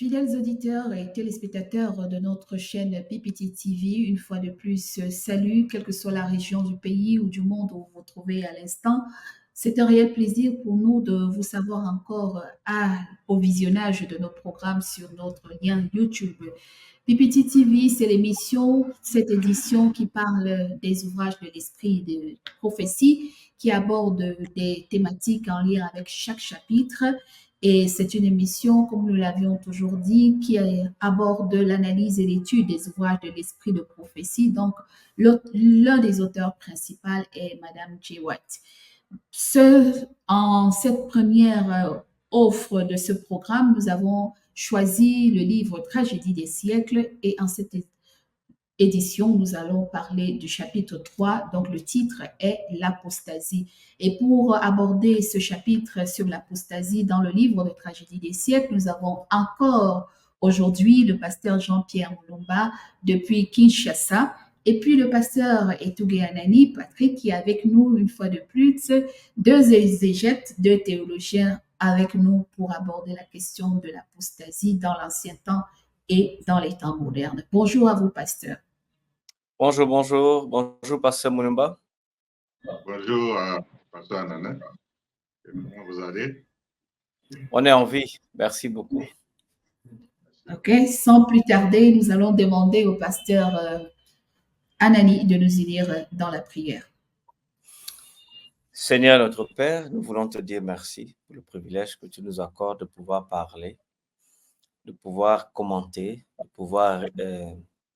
Fidèles auditeurs et téléspectateurs de notre chaîne PPT TV, une fois de plus, salut, quelle que soit la région du pays ou du monde où vous vous trouvez à l'instant. C'est un réel plaisir pour nous de vous savoir encore au visionnage de nos programmes sur notre lien YouTube. PPT TV, c'est l'émission, cette édition qui parle des ouvrages de l'esprit de prophétie, qui aborde des thématiques en lien avec chaque chapitre. Et c'est une émission, comme nous l'avions toujours dit, qui aborde l'analyse et l'étude des ouvrages de l'esprit de prophétie. Donc, l'un des auteurs principaux est Madame J. White. En cette première offre de ce programme, nous avons choisi le livre Tragédie des siècles et en cette édition, nous allons parler du chapitre 3. Donc, le titre est l'apostasie. Et pour aborder ce chapitre sur l'apostasie dans le livre de Tragédie des siècles, nous avons encore aujourd'hui le pasteur Jean-Pierre Moulumba depuis Kinshasa. Et puis le pasteur Etougué Anani, Patrick, qui est avec nous une fois de plus, deux exégètes, deux théologiens avec nous pour aborder la question de l'apostasie dans l'ancien temps et dans les temps modernes. Bonjour à vous, pasteur. Bonjour, bonjour. Bonjour, pasteur Moulumba. Bonjour, pasteur Anana. Comment vous allez? On est en vie. Merci beaucoup. OK. Sans plus tarder, nous allons demander au pasteur Anani de nous unir dans la prière. Seigneur notre Père, nous voulons te dire merci pour le privilège que tu nous accordes de pouvoir parler, de pouvoir commenter, de pouvoir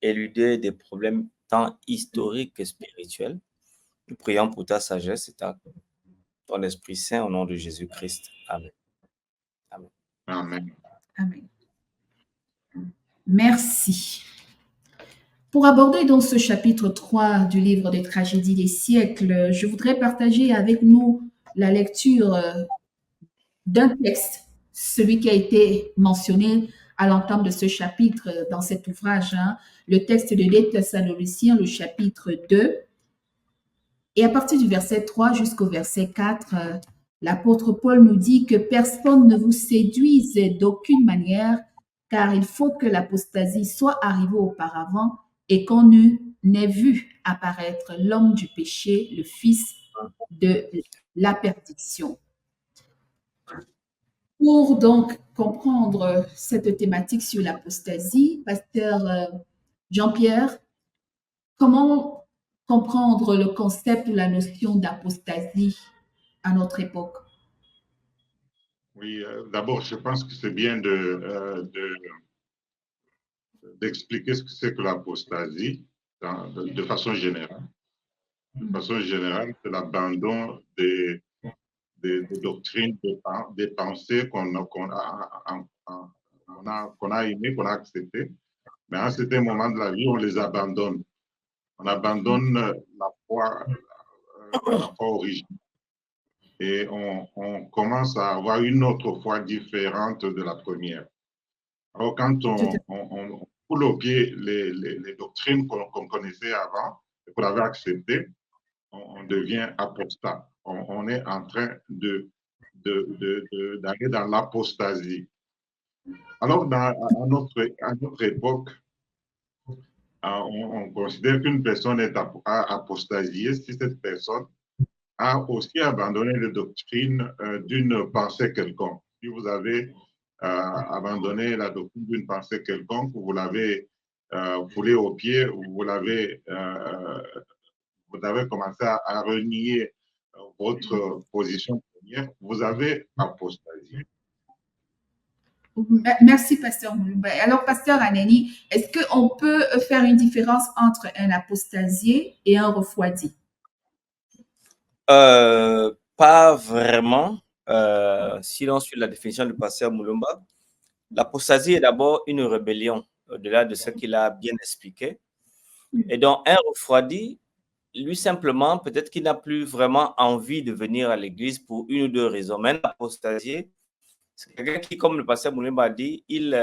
éluder des problèmes tant historiques que spirituels. Nous prions pour ta sagesse et ton Esprit Saint au nom de Jésus-Christ. Amen. Amen. Amen. Amen. Merci. Pour aborder donc ce chapitre 3 du livre des tragédies des siècles, je voudrais partager avec nous la lecture d'un texte, celui qui a été mentionné à l'entame de ce chapitre dans cet ouvrage, le texte de 2 Thessaloniciens, le chapitre 2. Et à partir du verset 3 jusqu'au verset 4, l'apôtre Paul nous dit que personne ne vous séduise d'aucune manière, car il faut que l'apostasie soit arrivée auparavant et qu'on n'ait vu apparaître l'homme du péché, le fils de la perdition. Pour donc comprendre cette thématique sur l'apostasie, pasteur Jean-Pierre, comment comprendre le concept ou la notion d'apostasie à notre époque? Oui, d'abord, je pense que c'est bien d'expliquer ce que c'est que l'apostasie de façon générale. De façon générale, c'est l'abandon des doctrines, des pensées qu'on a aimées, qu'on a acceptées. Mais à un certain moment de la vie, on les abandonne. On abandonne la foi originelle. Et on commence à avoir une autre foi différente de la première. Alors, quand on foule au pied les doctrines qu'on connaissait avant, et qu'on avait acceptées, on devient apostat. On est en train d'aller dans l'apostasie. Alors, à notre époque, on considère qu'une personne a apostasié si cette personne a aussi abandonné les doctrines d'une pensée quelconque. Si vous avez abandonné la doctrine d'une pensée quelconque, vous l'avez foulé au pied, vous avez commencé à renier votre position première, vous avez apostasié. Merci, pasteur Moulumba. Alors, pasteur Anani, est-ce qu'on peut faire une différence entre un apostasié et un refroidi? Pas vraiment. Sinon, sur la définition du pasteur Moulumba, l'apostasie est d'abord une rébellion, au-delà de ce qu'il a bien expliqué. Et donc, un refroidi, lui simplement, peut-être qu'il n'a plus vraiment envie de venir à l'église pour une ou deux raisons. Mais l'apostasie, c'est quelqu'un qui, comme le pasteur Moulumba a dit, il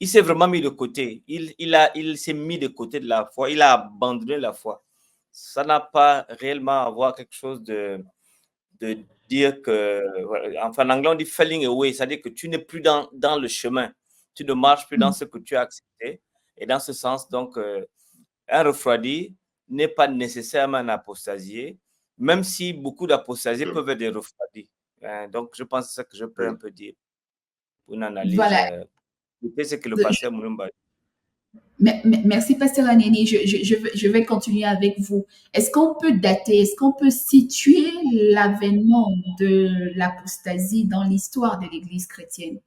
s'est vraiment mis de côté. Il s'est mis de côté de la foi. Il a abandonné la foi. Ça n'a pas réellement à voir quelque chose de dire que, enfin, en anglais, on dit falling away, c'est-à-dire que tu n'es plus dans le chemin. tu ne marches plus dans ce que tu as accepté. Et dans ce sens, donc, un refroidi n'est pas nécessairement un apostasié, même si beaucoup d'apostasiés peuvent être des refroidis. Donc, je pense que c'est ce que je peux un peu dire pour une analyse. Voilà. C'est ce que le pasteur Mulumba. Merci, Pasteur Aneni. Je vais continuer avec vous. Est-ce qu'on peut dater, est-ce qu'on peut situer l'avènement de l'apostasie dans l'histoire de l'Église chrétienne?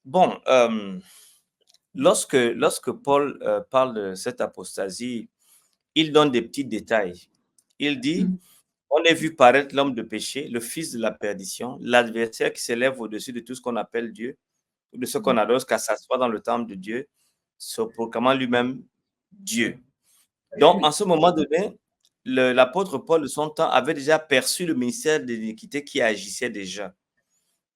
Bon, lorsque Paul parle de cette apostasie, il donne des petits détails. Il dit, on est vu paraître l'homme de péché, le fils de la perdition, l'adversaire qui s'élève au-dessus de tout ce qu'on appelle Dieu, ou de ce qu'on adore, qu'à s'asseoir dans le temple de Dieu, se proclamant lui-même Dieu. Donc, en ce moment donné, l'apôtre Paul de son temps avait déjà perçu le ministère de l'iniquité qui agissait déjà.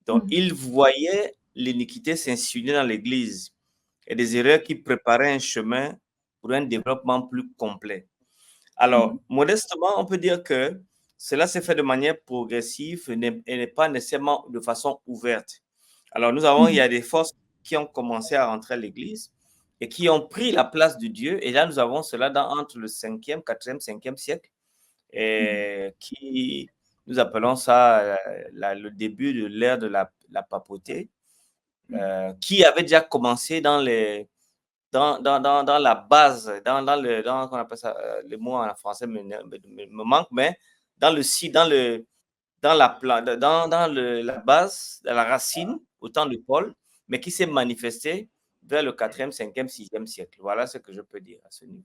Donc, il voyait l'iniquité s'insinuer dans l'Église et des erreurs qui préparaient un chemin pour un développement plus complet. Alors, modestement, on peut dire que cela s'est fait de manière progressive et n'est pas nécessairement de façon ouverte. Alors, il y a des forces qui ont commencé à rentrer à l'Église et qui ont pris la place de Dieu. Et là, nous avons cela entre le 5e, 4e, 5e siècle, et qui, nous appelons ça le début de l'ère de la papauté, qui avait déjà commencé dans la base, qu'on appelle ça, le mot en français me manque, mais dans la base, dans la racine, au temps de Paul, mais qui s'est manifesté vers le 4e, 5e, 6e siècle. Voilà ce que je peux dire à ce niveau.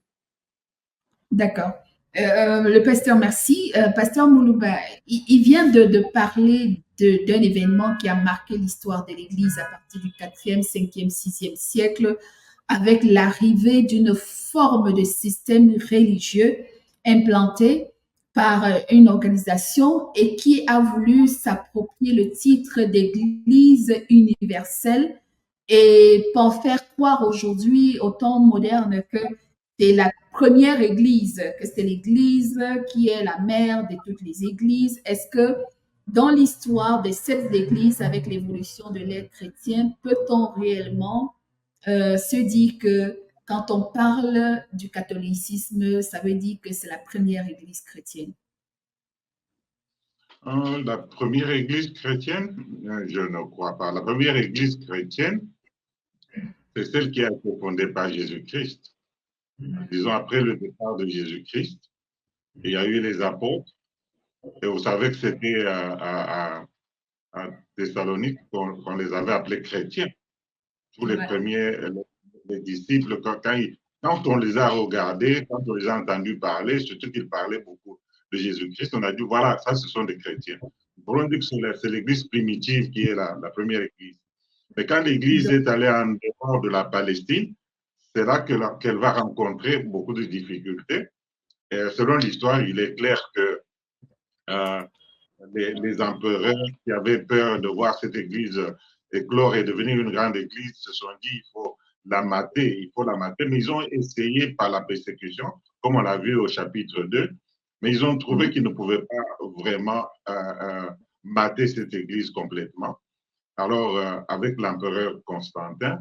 D'accord. Le pasteur, merci. Pasteur Mulumba, il vient de parler d'un événement qui a marqué l'histoire de l'Église à partir du 4e, 5e, 6e siècle, avec l'arrivée d'une forme de système religieux implanté par une organisation et qui a voulu s'approprier le titre d'Église universelle et pour faire croire aujourd'hui au temps moderne que c'est la première église, que c'est l'église qui est la mère de toutes les églises. Est-ce que dans l'histoire de cette église, avec l'évolution de l'être chrétien, peut-on réellement se dire que quand on parle du catholicisme, ça veut dire que c'est la première église chrétienne? La première église chrétienne, je ne crois pas. La première église chrétienne, c'est celle qui a été fondée par Jésus-Christ. Disons, après le départ de Jésus-Christ, il y a eu les apôtres. Et vous savez que c'était à Thessalonique qu'on les avait appelés chrétiens. Tous les premiers, les disciples, quand on les a regardés, quand on les a entendus parler, surtout qu'ils parlaient beaucoup de Jésus-Christ, on a dit, voilà, ça, ce sont des chrétiens. On dit que c'est l'église primitive qui est la première église. Mais quand l'église est allée en dehors de la Palestine, c'est là qu'elle va rencontrer beaucoup de difficultés. Et selon l'histoire, il est clair que les empereurs qui avaient peur de voir cette église éclore et devenir une grande église se sont dit il faut la mater, mais ils ont essayé par la persécution, comme on l'a vu au chapitre 2, mais ils ont trouvé qu'ils ne pouvaient pas vraiment mater cette église complètement. Alors, avec l'empereur Constantin,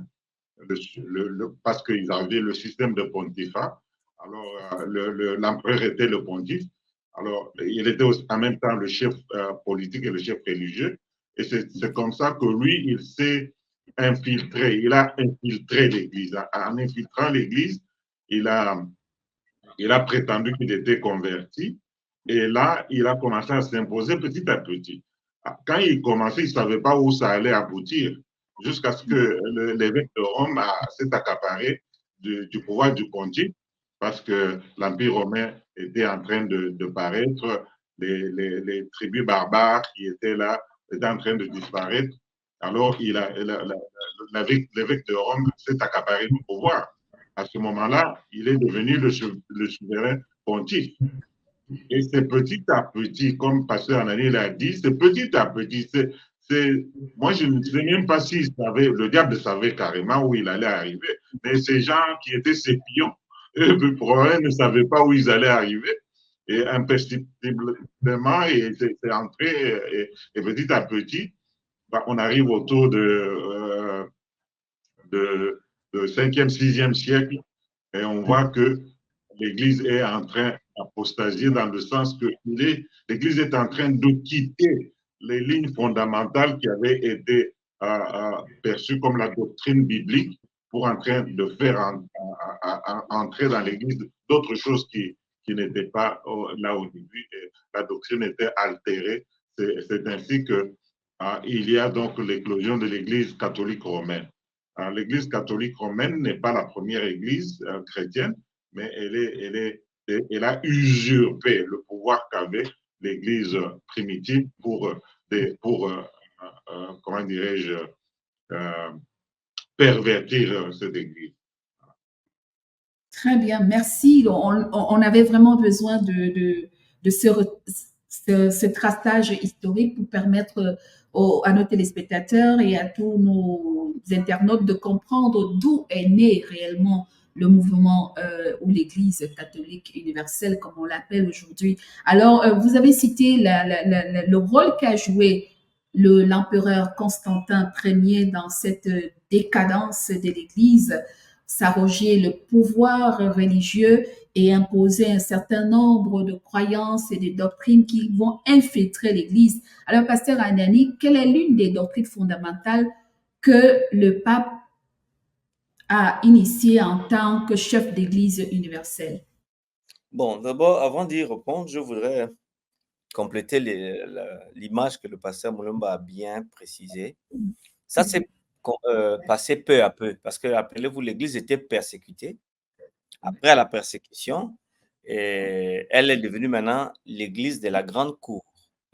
parce qu'ils avaient le système de pontificat, alors l'empereur était le pontife. Alors, il était en même temps le chef politique et le chef religieux. Et c'est comme ça que lui, il s'est infiltré. Il a infiltré l'Église. En infiltrant l'Église, il a prétendu qu'il était converti. Et là, il a commencé à s'imposer petit à petit. Quand il commençait, il ne savait pas où ça allait aboutir, jusqu'à ce que l'évêque de Rome s'est accaparé du pouvoir du pontife, parce que l'Empire romain était en train de paraître, les tribus barbares qui étaient là étaient en train de disparaître. Alors, l'évêque de Rome s'est accaparé du pouvoir. À ce moment-là, il est devenu le souverain pontife. Et c'est petit à petit, comme Pasteur Anani l'a dit, c'est petit à petit. Moi, je ne sais même pas si le diable savait carrément où il allait arriver, mais ces gens qui étaient ses pions, eux, probablement ne savaient pas où ils allaient arriver. Et imperceptiblement, c'est entré, et petit à petit, on arrive autour de de 5e, 6e siècle, et on voit que l'Église est en train d'apostasier dans le sens que l'Église est en train de quitter les lignes fondamentales qui avaient été perçues comme la doctrine biblique pour en train de faire entrer dans l'Église d'autres choses qui n'étaient pas là au début. Et la doctrine était altérée. C'est ainsi que il y a donc l'éclosion de l'Église catholique romaine. L'Église catholique romaine n'est pas la première Église chrétienne, mais elle a usurpé le pouvoir qu'avait l'Église primitive pour comment dirais-je, pervertir cette Église. Très bien, merci. On avait vraiment besoin de ce traçage historique pour permettre à nos téléspectateurs et à tous nos internautes de comprendre d'où est né réellement le mouvement ou l'Église catholique universelle, comme on l'appelle aujourd'hui. Alors, vous avez cité le rôle qu'a joué l'empereur Constantin Ier dans cette décadence de l'Église, s'arroger le pouvoir religieux et imposer un certain nombre de croyances et de doctrines qui vont infiltrer l'Église. Alors, pasteur Anani, quelle est l'une des doctrines fondamentales que le pape a initiées en tant que chef d'Église universelle? Bon, d'abord, avant d'y répondre, je voudrais compléter l'image que le pasteur Mulumba a bien précisée. Ça s'est passé peu à peu, parce que, rappelez-vous, l'Église était persécutée. Après la persécution, elle est devenue maintenant l'Église de la grande cour.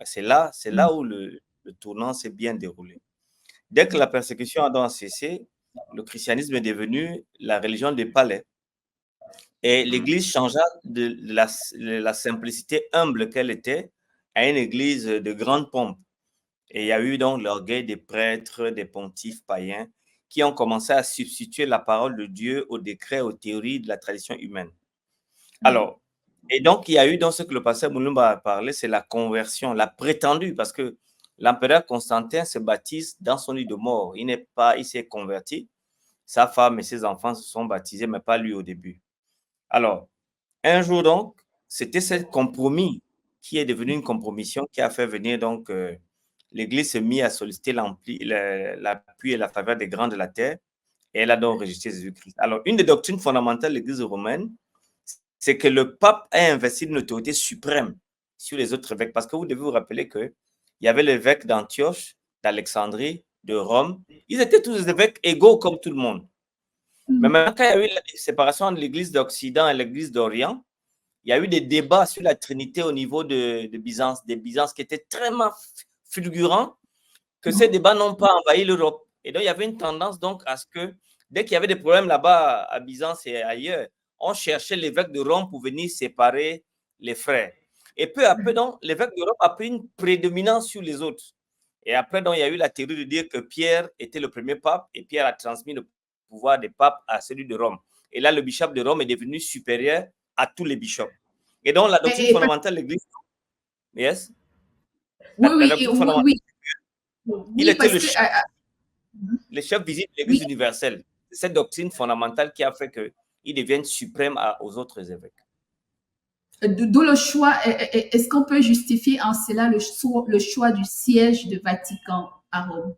C'est là où le tournant s'est bien déroulé. Dès que la persécution a donc cessé, le christianisme est devenu la religion des palais. Et l'Église changea de la simplicité humble qu'elle était à une Église de grande pompe. Et il y a eu donc l'orgueil des prêtres, des pontifes païens qui ont commencé à substituer la parole de Dieu aux décrets, aux théories de la tradition humaine. Alors, et donc il y a eu dans ce que le pasteur Mulumba a parlé, c'est la conversion, la prétendue, parce que l'empereur Constantin se baptise dans son lit de mort. Il s'est converti, sa femme et ses enfants se sont baptisés, mais pas lui au début. Alors, un jour donc, c'était ce compromis qui est devenu une compromission qui a fait venir donc l'Église se mit à solliciter l'appui et la faveur des grands de la terre et elle a donc rejeté Jésus-Christ. Alors, une des doctrines fondamentales de l'Église romaine, c'est que le pape a investi une autorité suprême sur les autres évêques. Parce que vous devez vous rappeler qu'il y avait l'évêque d'Antioche, d'Alexandrie, de Rome. Ils étaient tous des évêques égaux comme tout le monde. Mais maintenant, quand il y a eu la séparation entre l'Église d'Occident et l'Église d'Orient, il y a eu des débats sur la Trinité au niveau de Byzance, des Byzances qui étaient tellement fulgurants que ces débats n'ont pas envahi l'Europe. Et donc, il y avait une tendance donc à ce que, dès qu'il y avait des problèmes là-bas à Byzance et ailleurs, on cherchait l'évêque de Rome pour venir séparer les frères. Et peu à peu, donc, l'évêque de Rome a pris une prédominance sur les autres. Et après, donc, il y a eu la théorie de dire que Pierre était le premier pape et Pierre a transmis le pouvoir des papes à celui de Rome. Et là, le bishop de Rome est devenu supérieur à tous les bishops. Et donc, la doctrine fondamentale de l'Église... Yes? Oui. Il était le chef visible de l'Église universelle. C'est cette doctrine fondamentale qui a fait qu'il devienne suprême aux autres évêques. D'où le choix, est-ce qu'on peut justifier en cela le choix du siège de Vatican à Rome?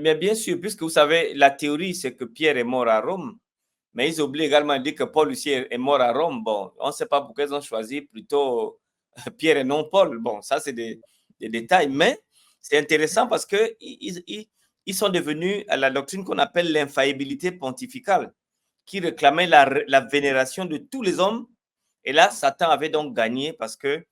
Mais bien sûr, puisque vous savez, la théorie, c'est que Pierre est mort à Rome, mais ils oublient également de dire que Paul aussi est mort à Rome. Bon, on ne sait pas pourquoi ils ont choisi plutôt Pierre et non Paul. Bon, ça, c'est des détails, mais c'est intéressant parce qu'ils sont devenus à la doctrine qu'on appelle l'infaillibilité pontificale, qui réclamait la vénération de tous les hommes. Et là, Satan avait donc gagné parce que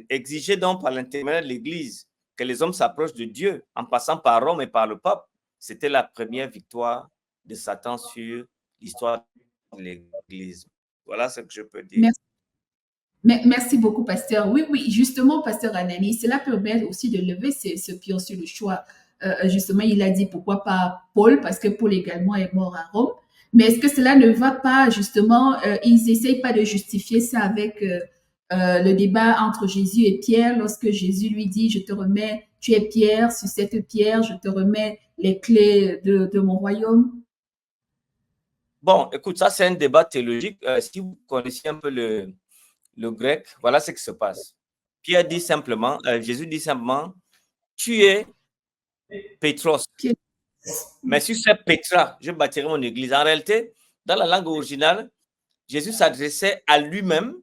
exigeait donc par l'intermédiaire de l'Église que les hommes s'approchent de Dieu en passant par Rome et par le pape. C'était la première victoire de Satan sur l'histoire de l'Église. Voilà ce que je peux dire. Merci beaucoup, pasteur. Oui, justement, pasteur Anani, cela permet aussi de lever ce pion sur le choix. Justement, il a dit pourquoi pas Paul, parce que Paul également est mort à Rome. Mais est-ce que cela ne va pas, justement, ils n'essayent pas de justifier ça avec le débat entre Jésus et Pierre, lorsque Jésus lui dit, je te remets, tu es Pierre, sur cette pierre, je te remets les clés de mon royaume? Bon, écoute, ça c'est un débat théologique. Si vous connaissez un peu le grec, voilà ce qui se passe. Pierre dit simplement, Jésus dit simplement, tu es Pétros. Pierre. Mais sur cette Pétra, je bâtirai mon église. En réalité, dans la langue originale, Jésus s'adressait à lui-même,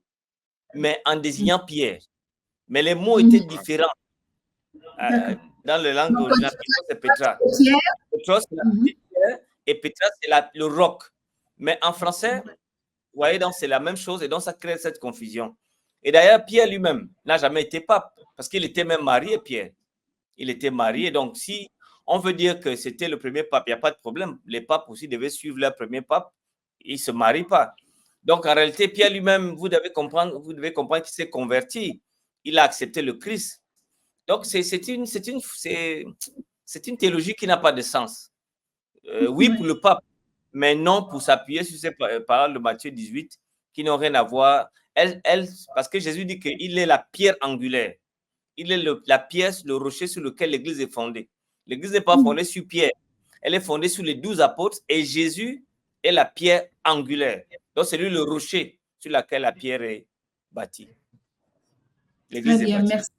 mais en désignant Pierre. Mais les mots étaient différents. Dans la langue Donc, originale, c'est Pétra. Pierre. Pétros, c'est la pierre, et Pétra, c'est le roc. Mais en français, vous voyez, donc c'est la même chose, et donc ça crée cette confusion. Et d'ailleurs, Pierre lui-même n'a jamais été pape, parce qu'il était même marié, Pierre. Il était marié, donc si on veut dire que c'était le premier pape, il n'y a pas de problème. Les papes aussi devaient suivre leur premier pape, ils ne se marient pas. Donc en réalité, Pierre lui-même, vous devez comprendre qu'il s'est converti. Il a accepté le Christ. Donc c'est une théologie qui n'a pas de sens. Oui, pour le pape, mais non pour s'appuyer sur ces paroles de Matthieu 18 qui n'ont rien à voir. Parce que Jésus dit qu'il est la pierre angulaire. Il est la pièce, le rocher sur lequel l'Église est fondée. L'Église n'est pas fondée sur Pierre. Elle est fondée sur les 12 apôtres et Jésus est la pierre angulaire. Donc, c'est lui le rocher sur lequel la pierre est bâtie. Très bien, merci.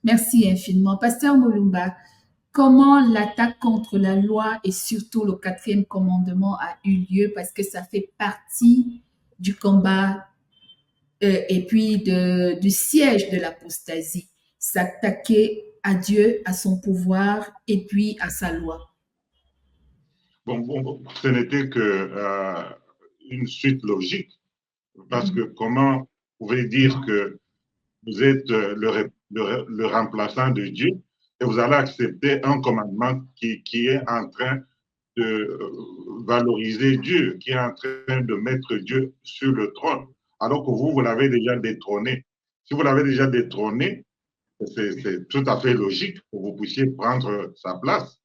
Merci infiniment. Pasteur Mulumba, comment l'attaque contre la loi et surtout le 4e commandement a eu lieu? Parce que ça fait partie du combat et puis du siège de l'apostasie. S'attaquer à Dieu, à son pouvoir et puis à sa loi. Bon, ce n'était que une suite logique. Parce que comment vous pouvez dire que vous êtes le remplaçant de Dieu et vous allez accepter un commandement qui est en train de valoriser Dieu, qui est en train de mettre Dieu sur le trône, alors que vous l'avez déjà détrôné. Si vous l'avez déjà détrôné, c'est tout à fait logique que vous puissiez prendre sa place.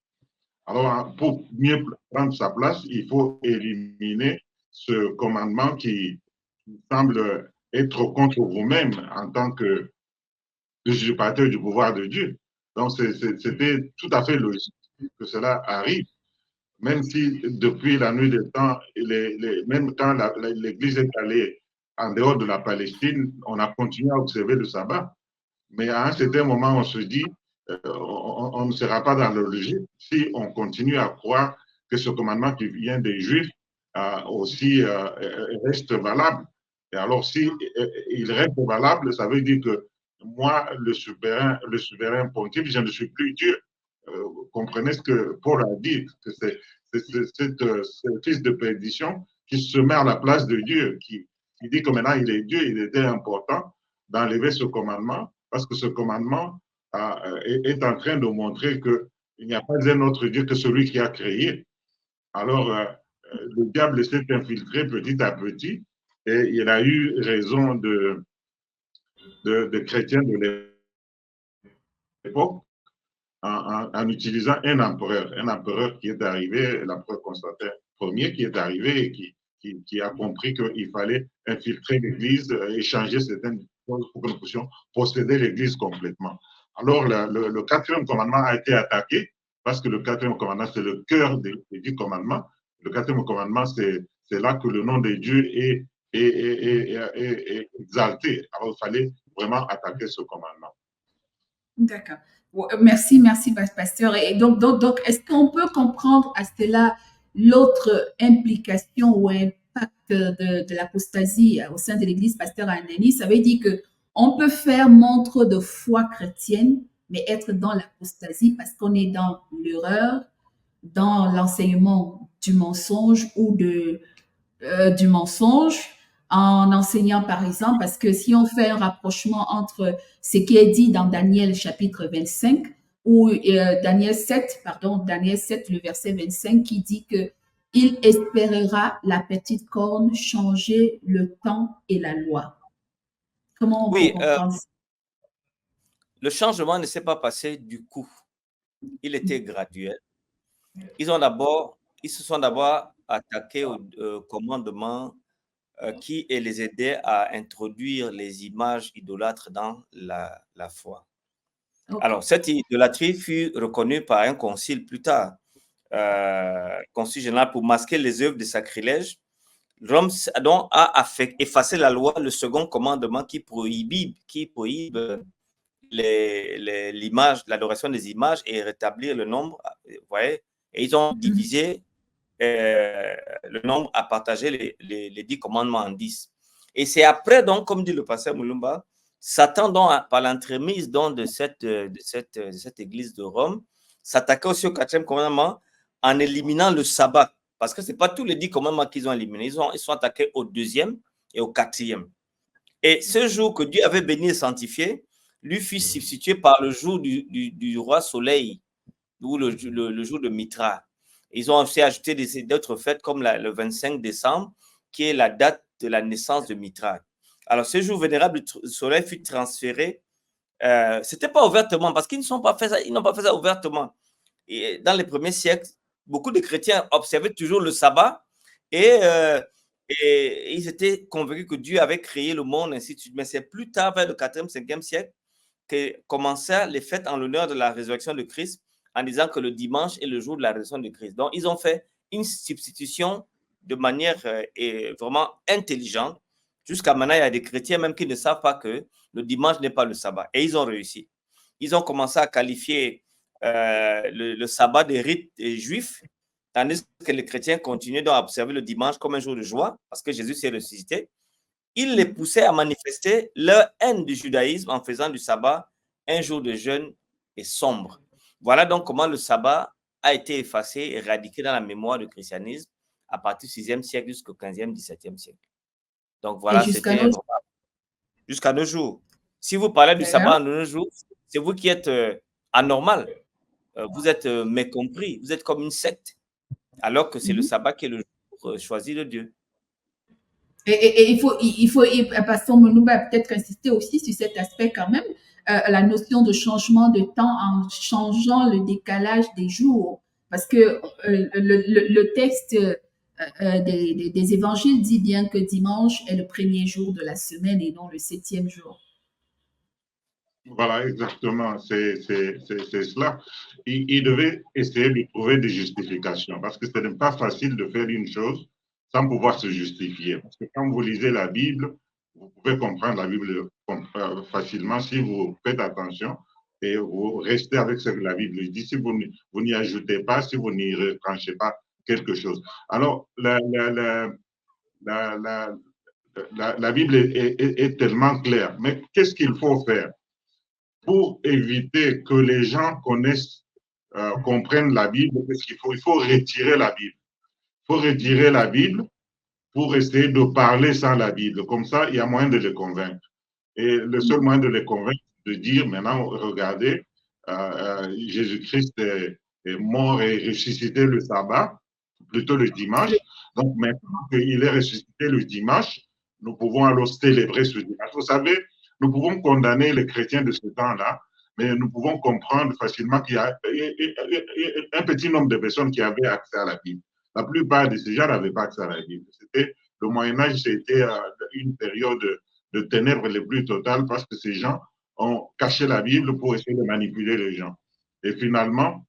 Alors, pour mieux prendre sa place, il faut éliminer ce commandement qui semble être contre vous-même en tant que usurpateur du pouvoir de Dieu. Donc, c'était tout à fait logique que cela arrive, même si depuis la nuit des temps, même quand l'Église est allée en dehors de la Palestine, on a continué à observer le sabbat. Mais à un certain moment, on se dit, on ne sera pas dans la logique si on continue à croire que ce commandement qui vient des Juifs aussi reste valable. Et alors, si il reste valable, ça veut dire que moi, le souverain pontife, je ne suis plus Dieu. Comprenez ce que Paul a dit, que c'est ce fils de perdition qui se met à la place de Dieu, qui dit que maintenant il est Dieu. Il était important d'enlever ce commandement parce que ce commandement est en train de montrer qu'il n'y a pas un autre Dieu que celui qui a créé. Alors, le diable s'est infiltré petit à petit et il a eu raison de chrétiens de l'époque en utilisant un empereur qui est arrivé, l'empereur Constantin Ier qui est arrivé et qui a compris qu'il fallait infiltrer l'Église et changer certaines choses pour que nous puissions posséder l'Église complètement. Alors, le 4e commandement a été attaqué parce que le 4e commandement, c'est le cœur des 10 commandements. Le 4e commandement, c'est là que le nom de Dieu est exalté. Alors, il fallait vraiment attaquer ce commandement. D'accord. Merci, pasteur. Et donc est-ce qu'on peut comprendre à cela l'autre implication ou impact de l'apostasie au sein de l'Église, pasteur Anani? Ça veut dire qu'on peut faire montre de foi chrétienne, mais être dans l'apostasie parce qu'on est dans l'erreur, dans l'enseignement du mensonge ou du mensonge, en enseignant par exemple, parce que si on fait un rapprochement entre ce qui est dit dans Daniel chapitre 25 ou Daniel 7, le verset 25 qui dit que il espérera la petite corne changer le temps et la loi. Comment on peut comprendre ça? Le changement ne s'est pas passé du coup. Il était graduel. Ils se sont d'abord attaqués au commandement qui les aidait à introduire les images idolâtres dans la foi. Okay. Alors, cette idolâtrie fut reconnue par un concile plus tard. Conseil général pour masquer les œuvres de sacrilège, Rome donc a effacé la loi, le second commandement qui prohibe l'image, l'adoration des images et rétablir le nombre. Vous voyez, et ils ont divisé le nombre à partager les 10 commandements en 10. Et c'est après, donc, comme dit le pasteur Mulumba, Satan, donc, par l'entremise de cette église de Rome, s'attaquait aussi au 4e commandement en éliminant le sabbat. Parce que ce n'est pas tous les 10 commandements qu'ils ont éliminés. Ils sont attaqués au 2e et au 4e. Et ce jour que Dieu avait béni et sanctifié, lui fut substitué par le jour du roi soleil, ou le jour de Mitra. Ils ont aussi ajouté d'autres fêtes comme le 25 décembre, qui est la date de la naissance de Mitra. Alors, ce jour vénérable du soleil fut transféré. Ce n'était pas ouvertement, parce qu'ils n'ont pas fait ça ouvertement. Et dans les premiers siècles, beaucoup de chrétiens observaient toujours le sabbat et ils étaient convaincus que Dieu avait créé le monde, ainsi de suite. Mais c'est plus tard, vers le 4e, 5e siècle, que commencèrent les fêtes en l'honneur de la résurrection de Christ, en disant que le dimanche est le jour de la résurrection de Christ. Donc, ils ont fait une substitution de manière vraiment intelligente. Jusqu'à maintenant, il y a des chrétiens même qui ne savent pas que le dimanche n'est pas le sabbat. Et ils ont réussi. Ils ont commencé à qualifier le sabbat des rites juifs, tandis que les chrétiens continuaient donc à observer le dimanche comme un jour de joie, parce que Jésus s'est ressuscité. Ils les poussaient à manifester leur haine du judaïsme en faisant du sabbat un jour de jeûne et sombre. Voilà donc comment le sabbat a été effacé et éradiqué dans la mémoire du christianisme à partir du 6e siècle jusqu'au 15e, 17e siècle. Donc voilà, c'était jusqu'à nos jours. Si vous parlez du sabbat en nos jours, c'est vous qui êtes anormal. Vous êtes mécompris. Vous êtes comme une secte. Alors que c'est le sabbat qui est le jour choisi de Dieu. Et il faut, Pasteur Mulumba peut-être insister aussi sur cet aspect quand même, la notion de changement de temps en changeant le décalage des jours. Parce que le texte des évangiles dit bien que dimanche est le premier jour de la semaine et non le 7e jour. Voilà, exactement, c'est cela. Il devait essayer de trouver des justifications parce que ce n'est pas facile de faire une chose sans pouvoir se justifier. Parce que quand vous lisez la Bible, vous pouvez comprendre la Bible facilement si vous faites attention et vous restez avec ce que la Bible dit. Si vous n'y ajoutez pas, si vous n'y retranchez pas quelque chose. Alors, la Bible est tellement claire. Mais qu'est-ce qu'il faut faire pour éviter que les gens connaissent, comprennent la Bible? Qu'est-ce qu'il faut? Il faut retirer la Bible. Il faut retirer la Bible pour essayer de parler sans la Bible. Comme ça, il y a moyen de les convaincre. Et le seul moyen de les convaincre, c'est de dire, maintenant, regardez, Jésus-Christ est mort et ressuscité le sabbat, plutôt le dimanche. Donc, maintenant qu'il est ressuscité le dimanche, nous pouvons alors célébrer ce dimanche. Vous savez, nous pouvons condamner les chrétiens de ce temps-là, mais nous pouvons comprendre facilement qu'il y a un petit nombre de personnes qui avaient accès à la Bible. La plupart de ces gens n'avaient pas accès à la Bible. Le Moyen-Âge, c'était une période de ténèbres les plus totales parce que ces gens ont caché la Bible pour essayer de manipuler les gens. Et finalement,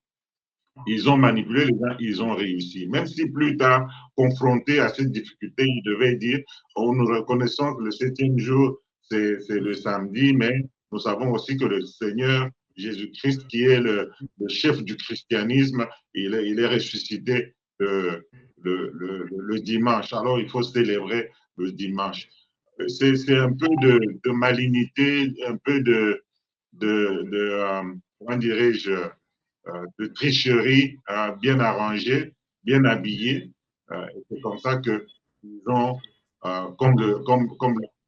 ils ont manipulé les gens, ils ont réussi. Même si plus tard, confrontés à cette difficulté, ils devaient dire, oh, nous reconnaissons que le 7e jour, c'est le samedi, mais nous savons aussi que le Seigneur Jésus-Christ, qui est le chef du christianisme, il est ressuscité le dimanche. Alors, il faut célébrer le dimanche. C'est un peu de malignité, un peu comment dirais-je, de tricherie bien arrangée, bien habillée. C'est comme ça qu'ils ont, comme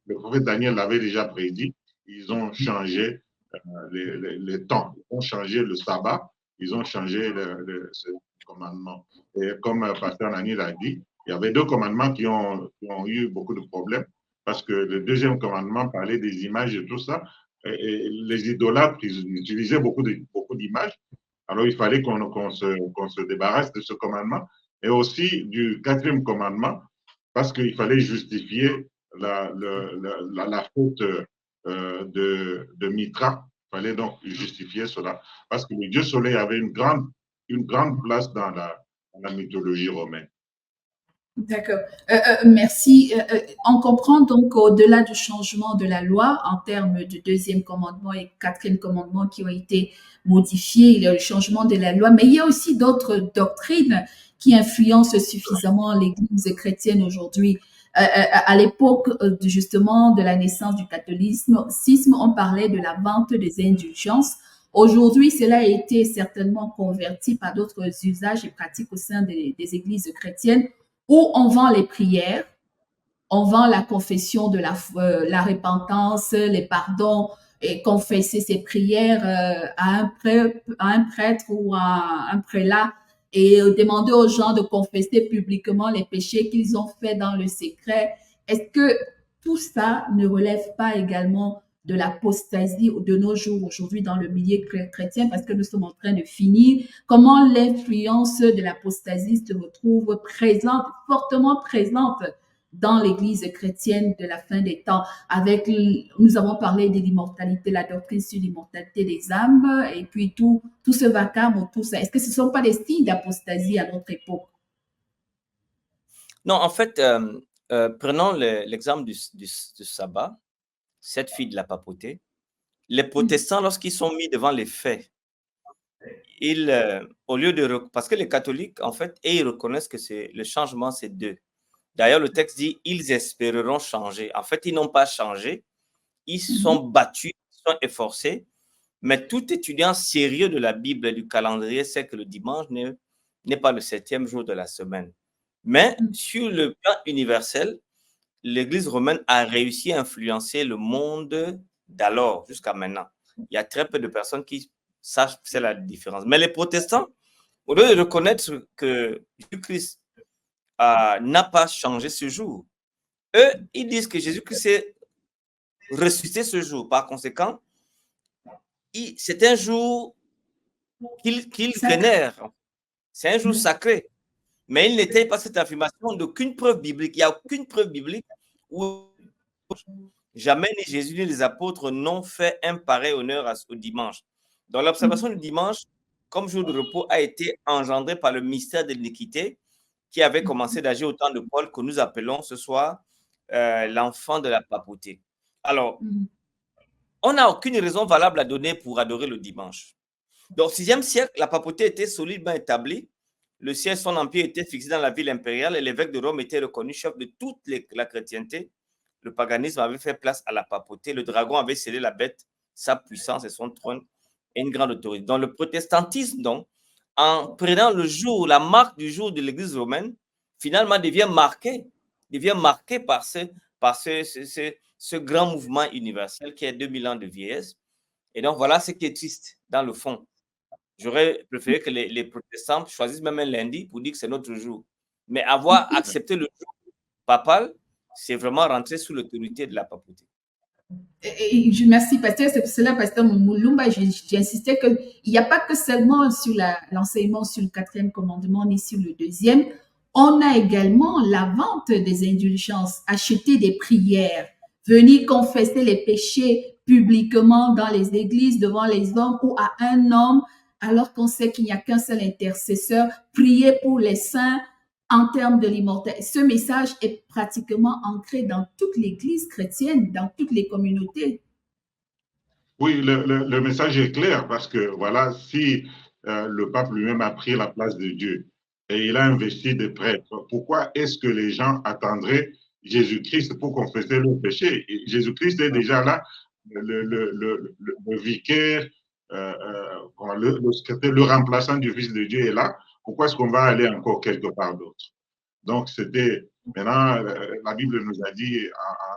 le prophète Daniel l'avait déjà prédit, ils ont changé les temps, ils ont changé le sabbat, ils ont changé ce commandement. Et comme Pasteur Nani l'a dit, il y avait 2 commandements qui ont eu beaucoup de problèmes parce que le 2e commandement parlait des images et tout ça. Et les idolâtres, ils utilisaient beaucoup d'images. Alors, il fallait qu'on se débarrasse de ce commandement et aussi du 4e commandement parce qu'il fallait justifier la faute de Mitra. Il fallait donc justifier cela parce que le Dieu soleil avait une grande place dans la mythologie romaine. D'accord. Merci. On comprend donc au-delà du changement de la loi en termes du deuxième commandement et quatrième commandement qui ont été modifiés, il y a le changement de la loi, mais il y a aussi d'autres doctrines qui influencent suffisamment l'Église chrétienne aujourd'hui. À l'époque justement de la naissance du catholicisme, on parlait de la vente des indulgences. Aujourd'hui, cela a été certainement converti par d'autres usages et pratiques au sein des églises chrétiennes où on vend les prières, on vend la confession de la repentance, les pardons, et confesser ses prières à un prêtre ou à un prélat et demander aux gens de confesser publiquement les péchés qu'ils ont faits dans le secret. Est-ce que tout ça ne relève pas également de l'apostasie de nos jours aujourd'hui dans le milieu chrétien parce que nous sommes en train de finir? Comment l'influence de l'apostasie se retrouve présente, fortement présente dans l'Église chrétienne de la fin des temps. Nous avons parlé de l'immortalité, la doctrine sur l'immortalité des âmes, et puis tout ce vacarme autour ça. Est-ce que ce ne sont pas des signes d'apostasie à notre époque? Non, en fait, prenons l'exemple du sabbat, cette fille de la papauté. Les protestants, lorsqu'ils sont mis devant les faits, au lieu de... Parce que les catholiques, en fait, ils reconnaissent que le changement, c'est d'eux. D'ailleurs, le texte dit, ils espéreront changer. En fait, ils n'ont pas changé. Ils sont battus, ils sont efforcés. Mais tout étudiant sérieux de la Bible et du calendrier sait que le dimanche n'est pas le 7e jour de la semaine. Mais sur le plan universel, l'Église romaine a réussi à influencer le monde d'alors jusqu'à maintenant. Il y a très peu de personnes qui sachent c'est la différence. Mais les protestants, au lieu de reconnaître que Jésus-Christ n'a pas changé ce jour, eux, ils disent que Jésus-Christ est ressuscité ce jour. Par conséquent, c'est un jour qu'ils vénèrent. C'est un jour sacré. Mais il n'était pas cette affirmation d'aucune preuve biblique. Il n'y a aucune preuve biblique où jamais ni Jésus ni les apôtres n'ont fait un pareil honneur au dimanche. Donc l'observation du dimanche comme jour de repos a été engendrée par le mystère de l'iniquité qui avait commencé d'agir au temps de Paul, que nous appelons ce soir l'enfant de la papauté. Alors, on n'a aucune raison valable à donner pour adorer le dimanche. Donc, au VIe siècle, la papauté était solidement établie. Le siège de son empire était fixé dans la ville impériale et l'évêque de Rome était reconnu chef de toute la chrétienté. Le paganisme avait fait place à la papauté. Le dragon avait scellé la bête, sa puissance et son trône et une grande autorité. Donc, le protestantisme, donc, en prenant le jour, la marque du jour de l'Église romaine, finalement devient marqué par ce grand mouvement universel qui est 2000 ans de vieillesse. Et donc, voilà ce qui est triste dans le fond. J'aurais préféré que les protestants choisissent même un lundi pour dire que c'est notre jour. Mais avoir accepté le jour papal, c'est vraiment rentrer sous l'autorité de la papauté. Merci, pasteur. C'est pour cela, pasteur Moulumba, j'insistais qu'il n'y a pas que seulement sur l'enseignement sur le 4e commandement ni sur le 2e. On a également la vente des indulgences, acheter des prières, venir confesser les péchés publiquement dans les églises, devant les hommes ou à un homme, alors qu'on sait qu'il n'y a qu'un seul intercesseur, prier pour les saints en termes de l'immortalité. Ce message est pratiquement ancré dans toute l'Église chrétienne, dans toutes les communautés. Oui, le message est clair parce que voilà, si le pape lui-même a pris la place de Dieu et il a investi des prêtres, pourquoi est-ce que les gens attendraient Jésus-Christ pour confesser leurs péchés? Jésus-Christ est déjà là, le vicaire, le remplaçant du Fils de Dieu est là. Pourquoi est-ce qu'on va aller encore quelque part d'autre? Donc, c'était, maintenant, la Bible nous a dit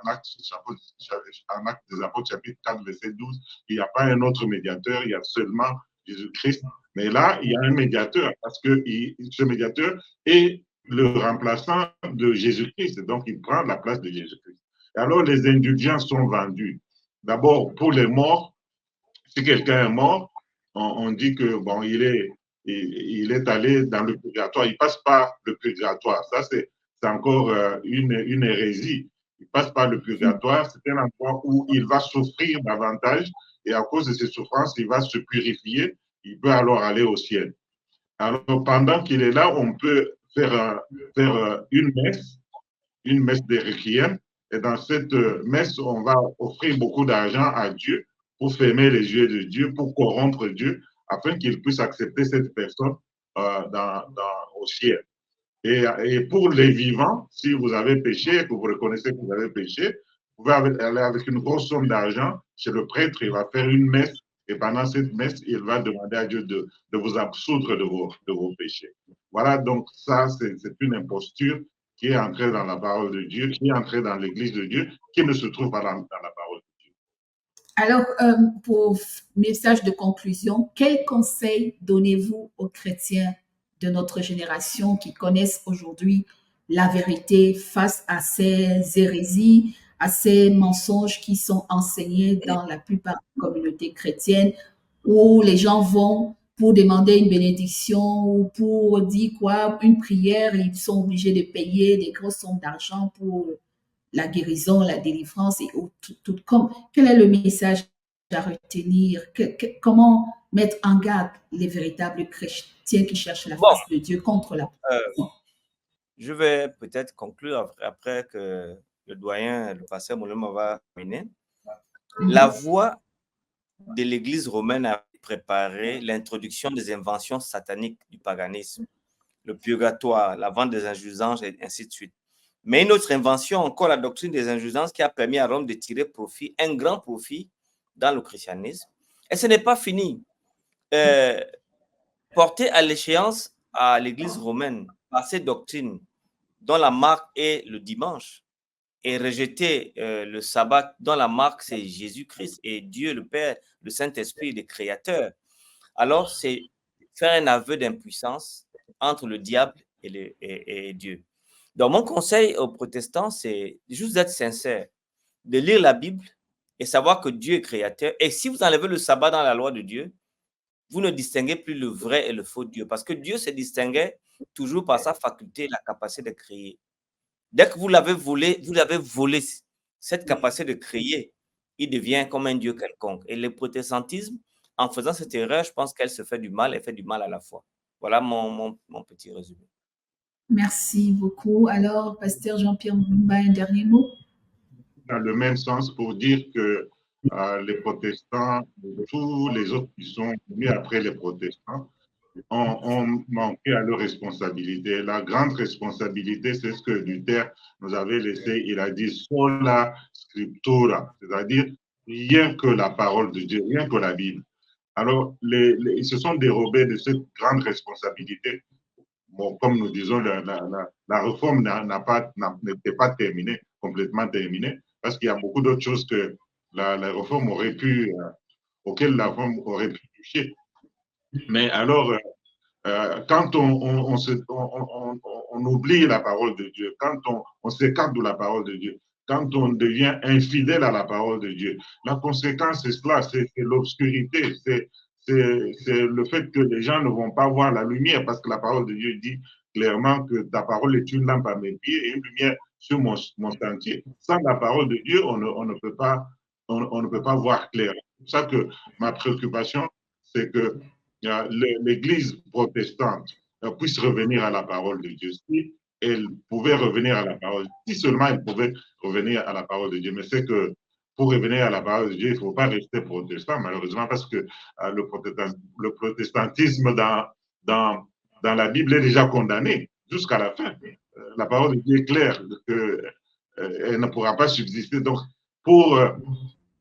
en Actes des Apôtres, chapitre 4, verset 12, il n'y a pas un autre médiateur, il y a seulement Jésus-Christ. Mais là, il y a un médiateur, parce que ce médiateur est le remplaçant de Jésus-Christ. Donc, il prend la place de Jésus-Christ. Et alors, les indulgences sont vendues. D'abord, pour les morts, si quelqu'un est mort, on dit que, bon, il est allé dans le purgatoire. Il ne passe pas le purgatoire. Ça, c'est encore une hérésie. Il ne passe pas le purgatoire. C'est un endroit où il va souffrir davantage et à cause de ses souffrances, il va se purifier. Il peut alors aller au ciel. Alors, pendant qu'il est là, on peut faire une messe de requiem. Et dans cette messe, on va offrir beaucoup d'argent à Dieu pour fermer les yeux de Dieu, pour corrompre Dieu, afin qu'il puisse accepter cette personne au ciel. Et pour les vivants, si vous avez péché, que vous reconnaissez que vous avez péché, vous pouvez aller avec une grosse somme d'argent chez le prêtre, il va faire une messe, et pendant cette messe, il va demander à Dieu de vous absoudre de vos péchés. Voilà, donc ça, c'est une imposture qui est entrée dans la parole de Dieu, qui est entrée dans l'Église de Dieu, qui ne se trouve pas dans la parole de Dieu. Alors, pour message de conclusion, quel conseil donnez-vous aux chrétiens de notre génération qui connaissent aujourd'hui la vérité face à ces hérésies, à ces mensonges qui sont enseignés dans la plupart des communautés chrétiennes, où les gens vont pour demander une bénédiction ou pour dire quoi, une prière, et ils sont obligés de payer des grosses sommes d'argent pour la guérison, la délivrance et tout comme. Quel est le message à retenir? Comment mettre en garde les véritables chrétiens qui cherchent la face de Dieu contre la je vais peut-être conclure après que le doyen, le pasteur Moulema va terminer. La voie de l'Église romaine a préparé l'introduction des inventions sataniques du paganisme, le purgatoire, la vente des indulgences et ainsi de suite. Mais une autre invention, encore la doctrine des indulgences, qui a permis à Rome de tirer profit, un grand profit dans le christianisme. Et ce n'est pas fini. Porter à l'échéance à l'Église romaine par ces doctrines, dont la marque est le dimanche, et rejeter le sabbat, dont la marque c'est Jésus-Christ et Dieu le Père, le Saint-Esprit, le Créateur, alors c'est faire un aveu d'impuissance entre le diable et Dieu. Donc mon conseil aux protestants, c'est juste d'être sincère, de lire la Bible et savoir que Dieu est créateur. Et si vous enlevez le sabbat dans la loi de Dieu, vous ne distinguez plus le vrai et le faux Dieu, parce que Dieu se distinguait toujours par sa faculté, la capacité de créer. Dès que vous l'avez volé, cette capacité de créer, il devient comme un Dieu quelconque. Et le protestantisme, en faisant cette erreur, je pense qu'elle se fait du mal et fait du mal à la fois. Voilà mon petit résumé. Merci beaucoup. Alors, pasteur Jean-Pierre Mbumba, un dernier mot? Dans le même sens, pour dire que les protestants, tous les autres qui sont venus après les protestants, ont manqué à leur responsabilité. La grande responsabilité, c'est ce que Luther nous avait laissé. Il a dit sola scriptura, c'est-à-dire rien que la parole de Dieu, rien que la Bible. Alors, ils se sont dérobés de cette grande responsabilité. Bon, comme nous disons, la réforme n'était pas terminée, complètement terminée, parce qu'il y a beaucoup d'autres choses que la réforme aurait pu, auxquelles la réforme aurait pu toucher. Mais alors, quand on oublie la parole de Dieu, quand on s'écarte de la parole de Dieu, quand on devient infidèle à la parole de Dieu, la conséquence, c'est cela, c'est l'obscurité, c'est le fait que les gens ne vont pas voir la lumière, parce que la parole de Dieu dit clairement que ta parole est une lampe à mes pieds et une lumière sur mon sentier. Sans la parole de Dieu, on ne peut pas voir clair. C'est pour ça que ma préoccupation, c'est que l'Église protestante puisse revenir à la parole de Dieu. Si elle pouvait revenir à la parole, si seulement elle pouvait revenir à la parole de Dieu. Mais c'est que pour revenir à la parole de Dieu, il ne faut pas rester protestant, malheureusement, parce que le protestantisme dans la Bible est déjà condamné jusqu'à la fin. La parole de Dieu est claire qu'elle ne pourra pas subsister. Donc, pour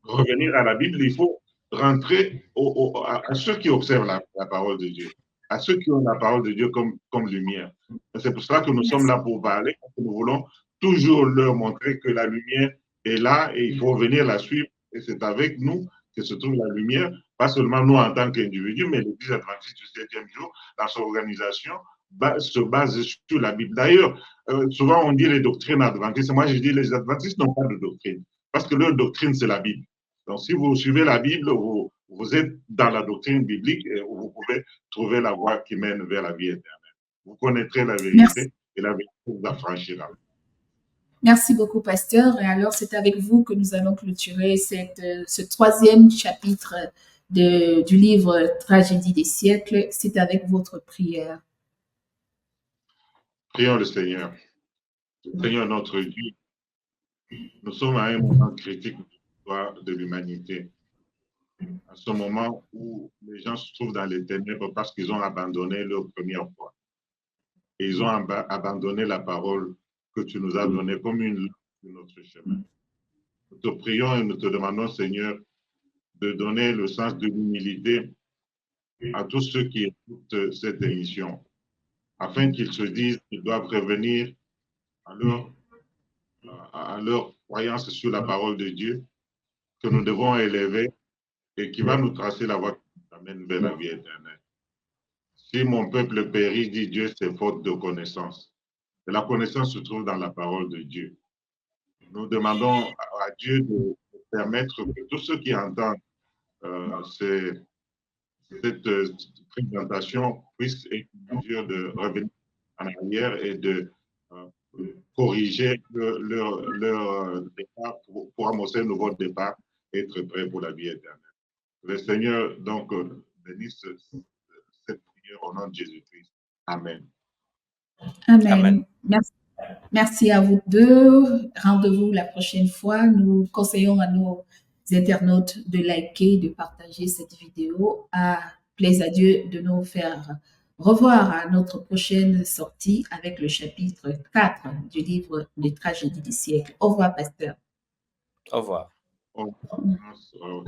revenir à la Bible, il faut rentrer à ceux qui observent la parole de Dieu, à ceux qui ont la parole de Dieu comme lumière. C'est pour cela que nous sommes là pour parler, parce que nous voulons toujours leur montrer que la lumière est là et il faut venir la suivre. Et c'est avec nous que se trouve la lumière, pas seulement nous en tant qu'individus, mais l'Église adventiste du 7e jour, dans son organisation, se base sur la Bible. D'ailleurs, souvent on dit les doctrines adventistes. Moi, je dis les adventistes n'ont pas de doctrine, parce que leur doctrine, c'est la Bible. Donc, si vous suivez la Bible, vous êtes dans la doctrine biblique et vous pouvez trouver la voie qui mène vers la vie éternelle. Vous connaîtrez la vérité et la vérité vous affranchira. Merci beaucoup, pasteur. Et alors, c'est avec vous que nous allons clôturer ce 3e chapitre du livre Tragédie des siècles, c'est avec votre prière. Prions le Seigneur. Seigneur notre Dieu, nous sommes à un moment critique de l'histoire de l'humanité. À ce moment où les gens se trouvent dans les ténèbres parce qu'ils ont abandonné leur première foi. Et ils ont abandonné la parole que tu nous as donnée comme une lumière sur notre chemin. Nous te prions et nous te demandons, Seigneur, de donner le sens de l'humilité à tous ceux qui écoutent cette émission, afin qu'ils se disent qu'ils doivent revenir à leur croyance sur la parole de Dieu, que nous devons élever et qui va nous tracer la voie qui nous amène vers la vie éternelle. Si mon peuple périt, dit Dieu, c'est faute de connaissance. Et la connaissance se trouve dans la parole de Dieu. Nous demandons à Dieu de permettre que tous ceux qui entendent cette présentation puissent être en mesure de revenir en arrière et de corriger leur départ pour amorcer un nouveau départ et être prêt pour la vie éternelle. Le Seigneur, donc, bénisse cette prière au nom de Jésus-Christ. Amen. Amen. Amen. Merci à vous deux. Rendez-vous la prochaine fois. Nous conseillons à nos internautes de liker, de partager cette vidéo. Plaise à Dieu de nous faire revoir à notre prochaine sortie avec le chapitre 4 du livre des tragédies du siècle. Au revoir, pasteur. Au revoir. Au revoir.